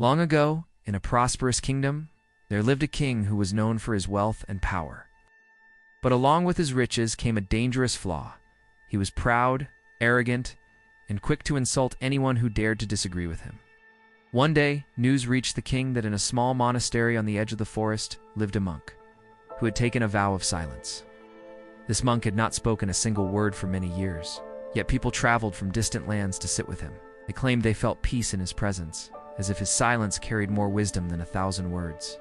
Long ago, in a prosperous kingdom, there lived a king who was known for his wealth and power. But along with his riches came a dangerous flaw. He was proud, arrogant, and quick to insult anyone who dared to disagree with him. One day, news reached the king that in a small monastery on the edge of the forest lived a monk who had taken a vow of silence. This monk had not spoken a single word for many years, yet people traveled from distant lands to sit with him. They claimed they felt peace in his presence, as if his silence carried more wisdom than 1,000 words.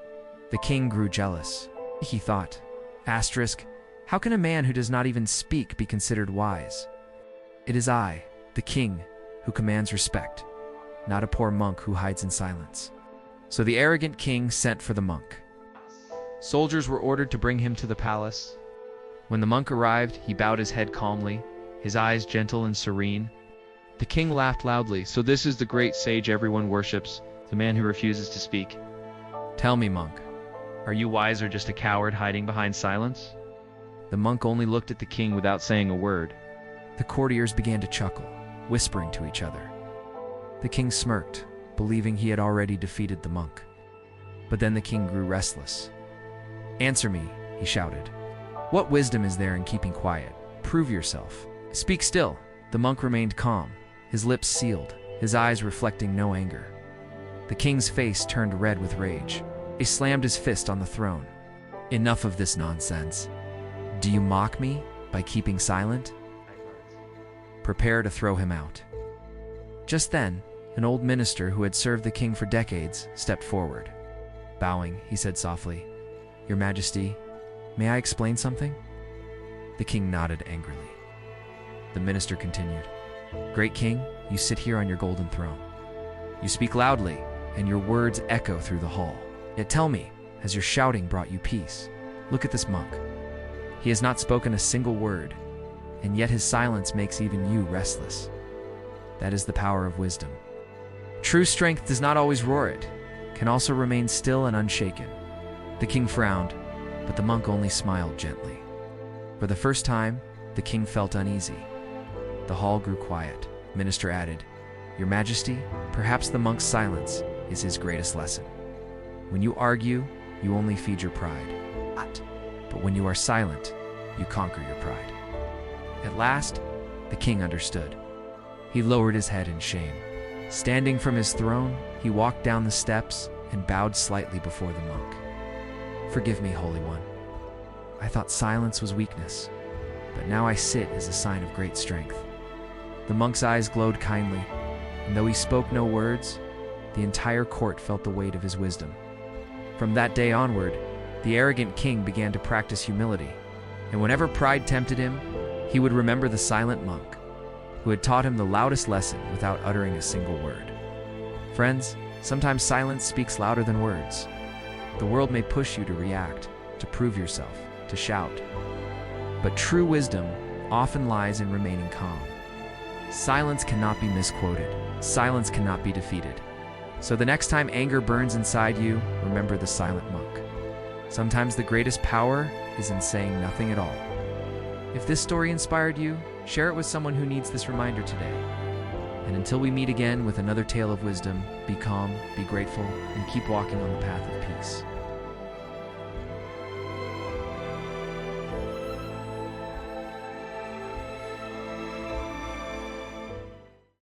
The king grew jealous. He thought, asterisk, how can a man who does not even speak be considered wise? It is I, the king, who commands respect, not a poor monk who hides in silence. So the arrogant king sent for the monk. Soldiers were ordered to bring him to the palace. When the monk arrived, he bowed his head calmly, his eyes gentle and serene. The king laughed loudly. So this is the great sage everyone worships, the man who refuses to speak. Tell me, monk, are you wise or just a coward hiding behind silence? The monk only looked at the king without saying a word. The courtiers began to chuckle, whispering to each other. The king smirked, believing he had already defeated the monk. But then the king grew restless. Answer me, he shouted. What wisdom is there in keeping quiet? Prove yourself. Speak still. The monk remained calm, his lips sealed, his eyes reflecting no anger. The king's face turned red with rage. He slammed his fist on the throne. Enough of this nonsense. Do you mock me by keeping silent? Prepare to throw him out. Just then, an old minister who had served the king for decades stepped forward. Bowing, he said softly, Your Majesty, may I explain something? The king nodded angrily. The minister continued, Great king, you sit here on your golden throne. You speak loudly, and your words echo through the hall. Yet tell me, has your shouting brought you peace? Look at this monk. He has not spoken a single word, and yet his silence makes even you restless. That is the power of wisdom. True strength does not always roar, it can also remain still and unshaken. The king frowned, but the monk only smiled gently. For the first time, the king felt uneasy. The hall grew quiet. The minister added, Your Majesty, perhaps the monk's silence is his greatest lesson. When you argue, you only feed your pride. But when you are silent, you conquer your pride. At last, the king understood. He lowered his head in shame. Standing from his throne, he walked down the steps and bowed slightly before the monk. Forgive me, Holy One. I thought silence was weakness, but now I sit as a sign of great strength. The monk's eyes glowed kindly, and though he spoke no words, the entire court felt the weight of his wisdom. From that day onward, the arrogant king began to practice humility, and whenever pride tempted him, he would remember the silent monk, who had taught him the loudest lesson without uttering a single word. Friends, sometimes silence speaks louder than words. The world may push you to react, to prove yourself, to shout. But true wisdom often lies in remaining calm. Silence cannot be misquoted. Silence cannot be defeated. So the next time anger burns inside you, remember the silent monk. Sometimes the greatest power is in saying nothing at all. If this story inspired you, share it with someone who needs this reminder today. And until we meet again with another tale of wisdom, be calm, be grateful, and keep walking on the path of peace.